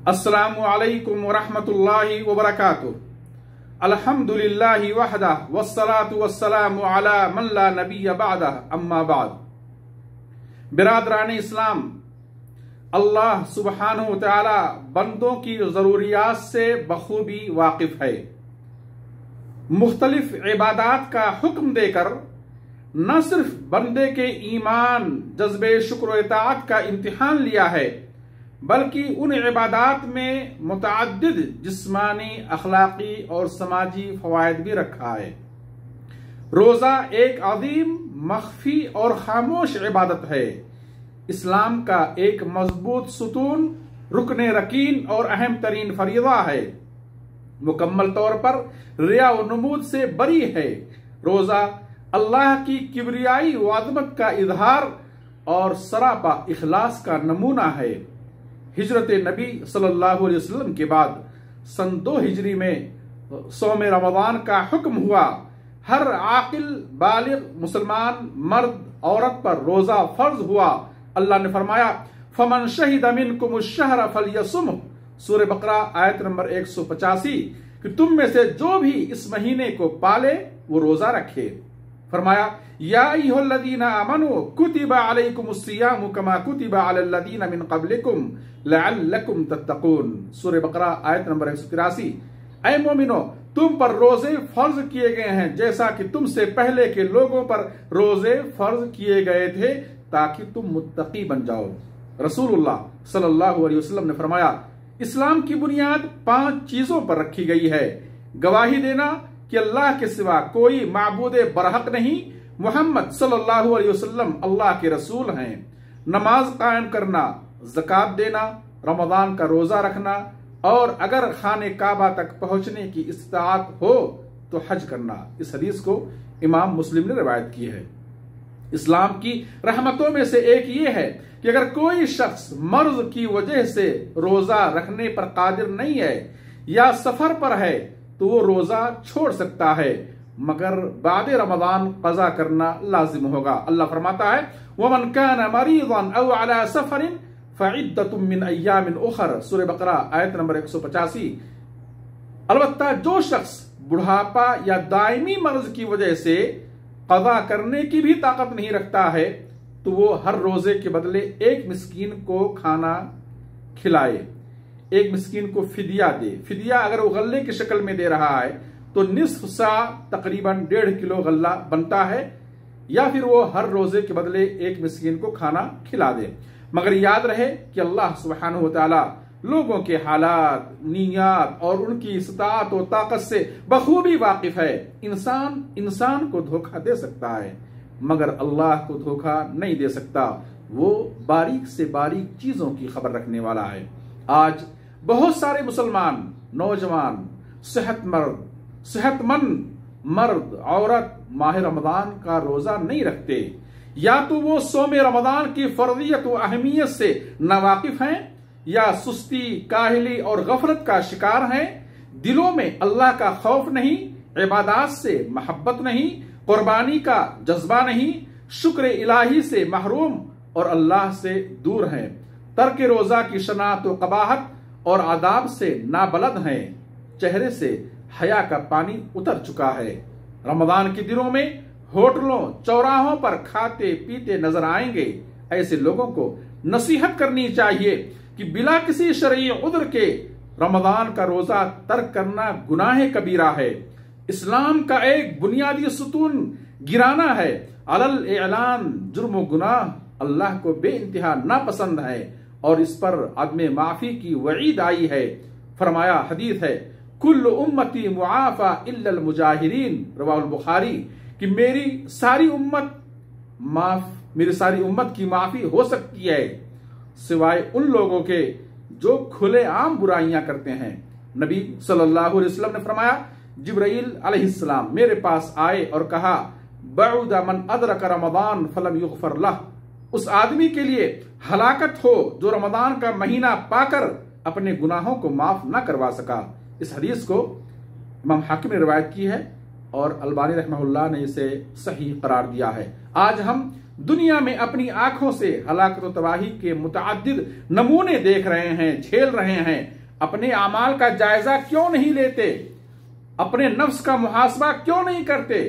السلام علیکم ورحمۃ اللہ وبرکاتہ۔ الحمدللہ وحدہ والصلاة والسلام علی من لا نبی بعدہ، اما بعد۔ برادران اسلام، اللہ سبحانہ وتعالی بندوں کی ضروریات سے بخوبی واقف ہے۔ مختلف عبادات کا حکم دے کر نہ صرف بندے کے ایمان، جذبے شکر و اطاعت کا امتحان لیا ہے، بلکہ ان عبادات میں متعدد جسمانی، اخلاقی اور سماجی فوائد بھی رکھا ہے۔ روزہ ایک عظیم، مخفی اور خاموش عبادت ہے۔ اسلام کا ایک مضبوط ستون، رکن رکین اور اہم ترین فریضہ ہے۔ مکمل طور پر ریا و نمود سے بری ہے۔ روزہ اللہ کی کبریائی و عظمت کا اظہار اور سراپا اخلاص کا نمونہ ہے۔ ہجرت نبی صلی اللہ علیہ وسلم کے بعد سن 2 ہجری میں صوم رمضان کا حکم ہوا۔ ہر عاقل بالغ مسلمان مرد عورت پر روزہ فرض ہوا۔ اللہ نے فرمایا فمن شہد منکم الشہر فلیصمہ، سورہ بقرہ آیت نمبر 185، کہ تم میں سے جو بھی اس مہینے کو پالے وہ روزہ رکھے۔ فرمایا یا ایھا الذین آمنوا کتب علیکم الصیام کما کتب علی الذین من قبلکم لعلکم تتقون، سورہ بقرہ آیت نمبر 183۔ اے مومنو، تم پر روزے فرض کیے گئے ہیں جیسا کہ تم سے پہلے کے لوگوں پر روزے فرض کیے گئے تھے تاکہ تم متقی بن جاؤ۔ رسول اللہ صلی اللہ علیہ وسلم نے فرمایا اسلام کی بنیاد 5 چیزوں پر رکھی گئی ہے: گواہی دینا کہ اللہ کے سوا کوئی معبود برحق نہیں، محمد صلی اللہ علیہ وسلم اللہ کے رسول ہیں، نماز قائم کرنا، زکوٰۃ دینا، رمضان کا روزہ رکھنا، اور اگر خانہ کعبہ تک پہنچنے کی استطاعت ہو تو حج کرنا۔ اس حدیث کو امام مسلم نے روایت کی ہے۔ اسلام کی رحمتوں میں سے ایک یہ ہے کہ اگر کوئی شخص مرض کی وجہ سے روزہ رکھنے پر قادر نہیں ہے یا سفر پر ہے تو وہ روزہ چھوڑ سکتا ہے، مگر بعد رمضان قضا کرنا لازم ہوگا۔ اللہ فرماتا ہے وَمَنْ كَانَ مَرِيضًا أَوْ عَلَى سَفَرٍ فَعِدَّةٌ مِّنْ أَيَّامٍ أُخَرَ، سورہ بقرہ آیت نمبر 185۔ البتہ جو شخص بڑھاپا یا دائمی مرض کی وجہ سے قضا کرنے کی بھی طاقت نہیں رکھتا ہے تو وہ ہر روزے کے بدلے ایک مسکین کو کھانا کھلائے، ایک مسکین کو فدیہ دے۔ فدیہ اگر وہ غلے کی شکل میں دے رہا ہے تو نصف سا تقریباً 1.5 کلو غلہ بنتا ہے، یا پھر وہ ہر روزے کے بدلے ایک مسکین کو کھانا کھلا دے۔ مگر یاد رہے کہ اللہ سبحانہ وتعالی لوگوں کے حالات، نیات اور ان کی استطاعت و طاقت سے بخوبی واقف ہے۔ انسان کو دھوکہ دے سکتا ہے مگر اللہ کو دھوکہ نہیں دے سکتا۔ وہ باریک سے باریک چیزوں کی خبر رکھنے والا ہے۔ آج بہت سارے مسلمان نوجوان، صحت مند مرد عورت ماہ رمضان کا روزہ نہیں رکھتے، یا تو وہ صوم رمضان کی فرضیت و اہمیت سے ناواقف ہیں یا سستی، کاہلی اور غفلت کا شکار ہیں۔ دلوں میں اللہ کا خوف نہیں، عبادات سے محبت نہیں، قربانی کا جذبہ نہیں، شکر الہی سے محروم اور اللہ سے دور ہیں، ترک روزہ کی شناعت و قباحت اور آداب سے نابلد ہیں، چہرے سے حیا کا پانی اتر چکا ہے۔ رمضان کے دنوں میں ہوٹلوں، چوراہوں پر کھاتے پیتے نظر آئیں گے۔ ایسے لوگوں کو نصیحت کرنی چاہیے کہ بلا کسی شرعی عذر کے رمضان کا روزہ ترک کرنا گناہ کبیرہ ہے۔ اسلام کا ایک بنیادی ستون گرانا ہے۔ علل اعلان جرم و گناہ اللہ کو بے انتہا ناپسند ہے اور اس پر عدم معافی کی وعید آئی ہے۔ فرمایا حدیث ہے کل امتی معافی الا المجاہرین، رواہ البخاری، کہ میری ساری امت کی معافی ہو سکتی ہے سوائے ان لوگوں کے جو کھلے عام برائیاں کرتے ہیں۔ نبی صلی اللہ علیہ وسلم نے فرمایا جبرائیل علیہ السلام میرے پاس آئے اور کہا بعد من ادرک رمضان فلم یغفر لہ، اس آدمی کے لیے ہلاکت ہو جو رمضان کا مہینہ پا کر اپنے گناہوں کو معاف نہ کروا سکا۔ اس حدیث کو امام حاکم نے روایت کی ہے اور البانی رحمہ اللہ نے اسے صحیح قرار دیا ہے۔ آج ہم دنیا میں اپنی آنکھوں سے ہلاکت و تباہی کے متعدد نمونے دیکھ رہے ہیں، جھیل رہے ہیں، اپنے اعمال کا جائزہ کیوں نہیں لیتے؟ اپنے نفس کا محاسبہ کیوں نہیں کرتے؟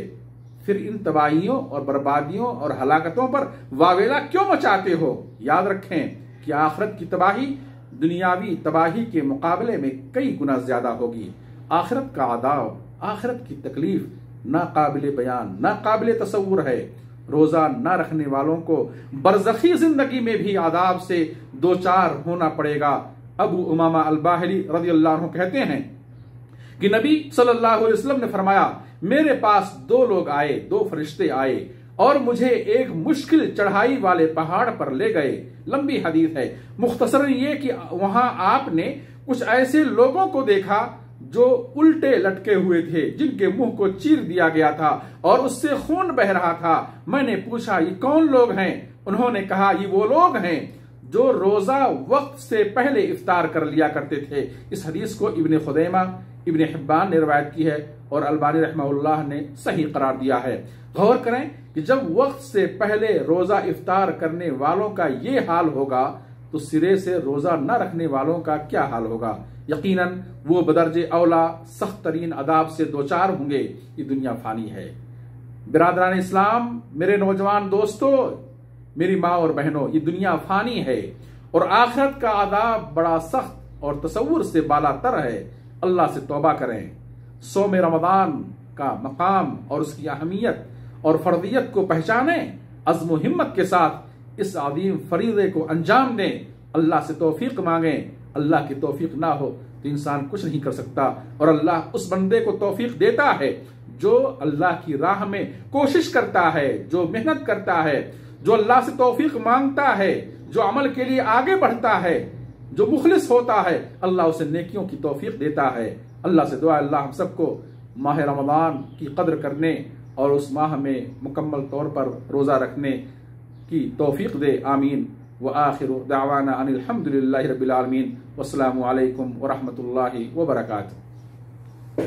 پھر ان تباہیوں اور بربادیوں اور ہلاکتوں پر واویلا کیوں مچاتے ہو؟ یاد رکھیں کہ آخرت کی تباہی دنیاوی تباہی کے مقابلے میں کئی گنا زیادہ ہوگی۔ آخرت کا عذاب، آخرت کی تکلیف ناقابل بیان، ناقابل تصور ہے۔ روزہ نہ رکھنے والوں کو برزخی زندگی میں بھی عذاب سے دوچار ہونا پڑے گا۔ ابو امامہ الباہلی رضی اللہ عنہ کہتے ہیں کہ نبی صلی اللہ علیہ وسلم نے فرمایا، میرے پاس دو لوگ آئے، دو فرشتے آئے اور مجھے ایک مشکل چڑھائی والے پہاڑ پر لے گئے۔ لمبی حدیث ہے، مختصر یہ کہ وہاں آپ نے کچھ ایسے لوگوں کو دیکھا جو الٹے لٹکے ہوئے تھے، جن کے منہ کو چیر دیا گیا تھا اور اس سے خون بہ رہا تھا۔ میں نے پوچھا یہ کون لوگ ہیں؟ انہوں نے کہا یہ وہ لوگ ہیں جو روزہ وقت سے پہلے افطار کر لیا کرتے تھے۔ اس حدیث کو ابن خزیمہ، ابن حبان نے روایت کی ہے اور البانی رحمہ اللہ نے صحیح قرار دیا ہے۔ غور کریں کہ جب وقت سے پہلے روزہ افطار کرنے والوں کا یہ حال ہوگا تو سرے سے روزہ نہ رکھنے والوں کا کیا حال ہوگا؟ یقیناً وہ بدرجہ اولا سخت ترین عذاب سے دوچار ہوں گے۔ یہ دنیا فانی ہے۔ برادران اسلام، میرے نوجوان دوستو، میری ماں اور بہنوں، یہ دنیا فانی ہے اور آخرت کا عذاب بڑا سخت اور تصور سے بالا تر ہے۔ اللہ سے توبہ کریں، صوم رمضان کا مقام اور اس کی اہمیت اور فرضیت کو پہچانیں، عزم و ہمت کے ساتھ اس عظیم فریضے کو انجام دیں، اللہ سے توفیق مانگیں۔ اللہ کی توفیق نہ ہو تو انسان کچھ نہیں کر سکتا، اور اللہ اس بندے کو توفیق دیتا ہے جو اللہ کی راہ میں کوشش کرتا ہے، جو محنت کرتا ہے، جو اللہ سے توفیق مانگتا ہے، جو عمل کے لیے آگے بڑھتا ہے، جو مخلص ہوتا ہے، اللہ اسے نیکیوں کی توفیق دیتا ہے۔ اللہ سے دعا اللہ ہم سب کو ماہ رمضان کی قدر کرنے اور اس ماہ میں مکمل طور پر روزہ رکھنے کی توفیق دے، آمین۔ وآخر دعوانا ان الحمد للہ رب العالمین، والسلام علیکم ورحمۃ اللہ وبرکاتہ۔